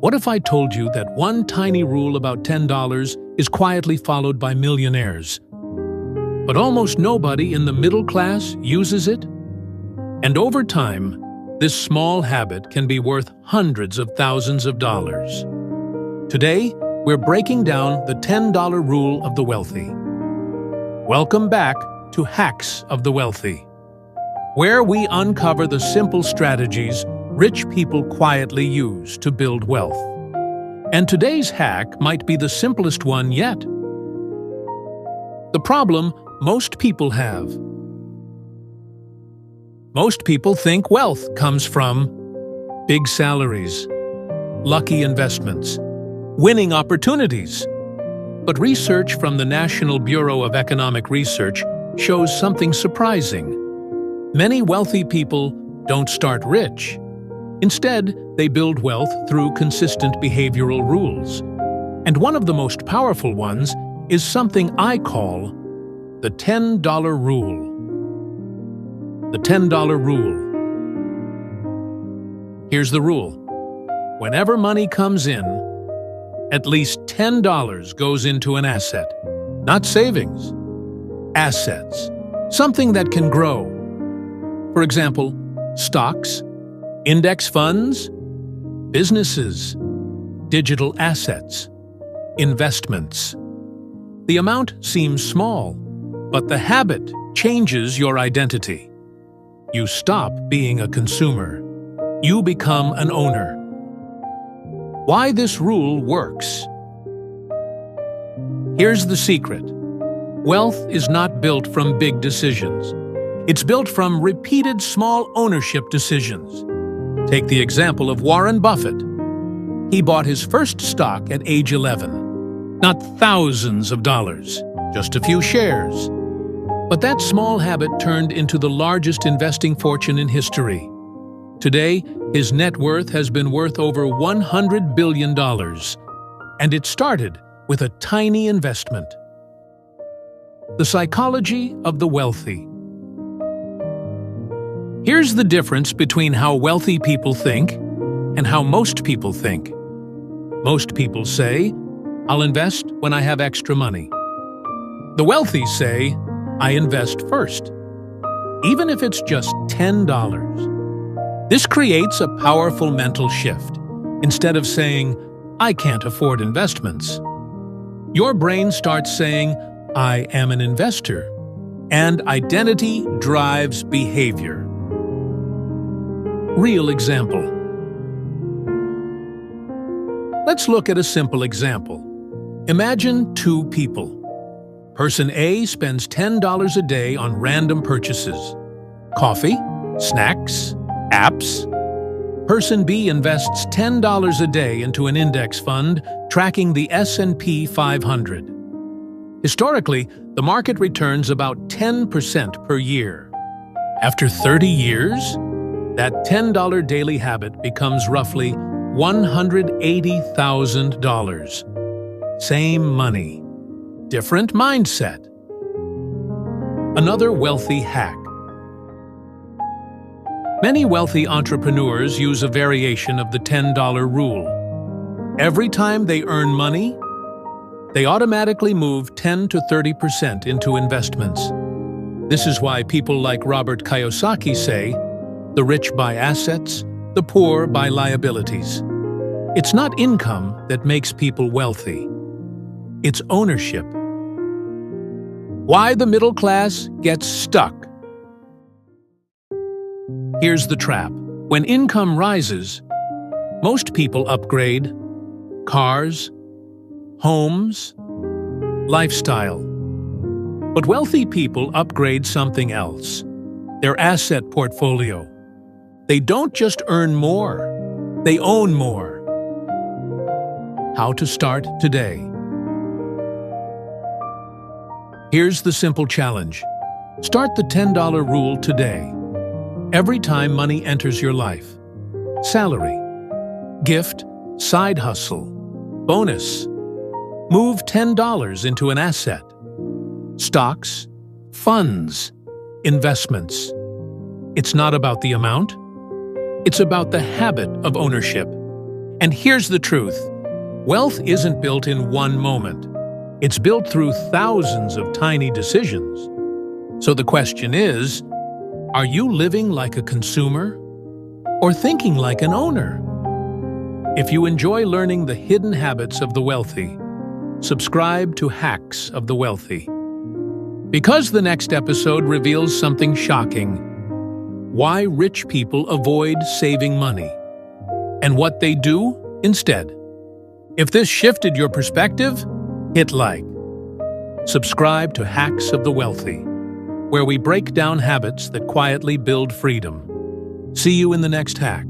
What if I told you that one tiny rule about $10 is quietly followed by millionaires? But almost nobody in the middle class uses it? And over time, this small habit can be worth hundreds of thousands of dollars. Today, we're breaking down the $10 rule of the wealthy. Welcome back to Hacks of the Wealthy, where we uncover the simple strategies rich people quietly use to build wealth. And today's hack might be the simplest one yet. The problem most people have. Most people think wealth comes from big salaries, lucky investments, winning opportunities. But research from the National Bureau of Economic Research shows something surprising. Many wealthy people don't start rich. Instead, they build wealth through consistent behavioral rules. And one of the most powerful ones is something I call the $10 rule. The $10 rule. Here's the rule. Whenever money comes in, at least $10 goes into an asset. Not savings. Assets. Something that can grow. For example, stocks, index funds, businesses, digital assets, investments. The amount seems small, but the habit changes your identity. You stop being a consumer. You become an owner. Why this rule works. Here's the secret. Wealth is not built from big decisions. It's built from repeated small ownership decisions. Take the example of Warren Buffett. He bought his first stock at age 11. Not thousands of dollars, just a few shares. But that small habit turned into the largest investing fortune in history. Today, his net worth has been worth over $100 billion. And it started with a tiny investment. The psychology of the wealthy. Here's the difference between how wealthy people think and how most people think. Most people say, I'll invest when I have extra money. The wealthy say, I invest first, even if it's just $10. This creates a powerful mental shift. Instead of saying, I can't afford investments, your brain starts saying, I am an investor, and identity drives behavior. Real example. Let's look at a simple example. Imagine two people. Person A spends $10 a day on random purchases. Coffee, snacks, apps. Person B invests $10 a day into an index fund tracking the S&P 500. Historically, the market returns about 10% per year. After 30 years, that $10 daily habit becomes roughly $180,000. Same money, different mindset. Another wealthy hack. Many wealthy entrepreneurs use a variation of the $10 rule. Every time they earn money, they automatically move 10 to 30% into investments. This is why people like Robert Kiyosaki say, the rich buy assets, the poor buy liabilities. It's not income that makes people wealthy. It's ownership. Why the middle class gets stuck. Here's the trap. When income rises, most people upgrade cars, homes, lifestyle. But wealthy people upgrade something else, their asset portfolio. They don't just earn more, they own more. How to start today. Here's the simple challenge. Start the $10 rule today. Every time money enters your life. Salary, gift, side hustle, bonus. Move $10 into an asset. Stocks, funds, investments. It's not about the amount. It's about the habit of ownership. And here's the truth. Wealth isn't built in one moment. It's built through thousands of tiny decisions. So the question is, are you living like a consumer or thinking like an owner? If you enjoy learning the hidden habits of the wealthy, subscribe to Hacks of the Wealthy. Because the next episode reveals something shocking: why rich people avoid saving money and what they do instead. If this shifted your perspective, hit like. Subscribe to Hacks of the Wealthy, where we break down habits that quietly build freedom. See you in the next hack.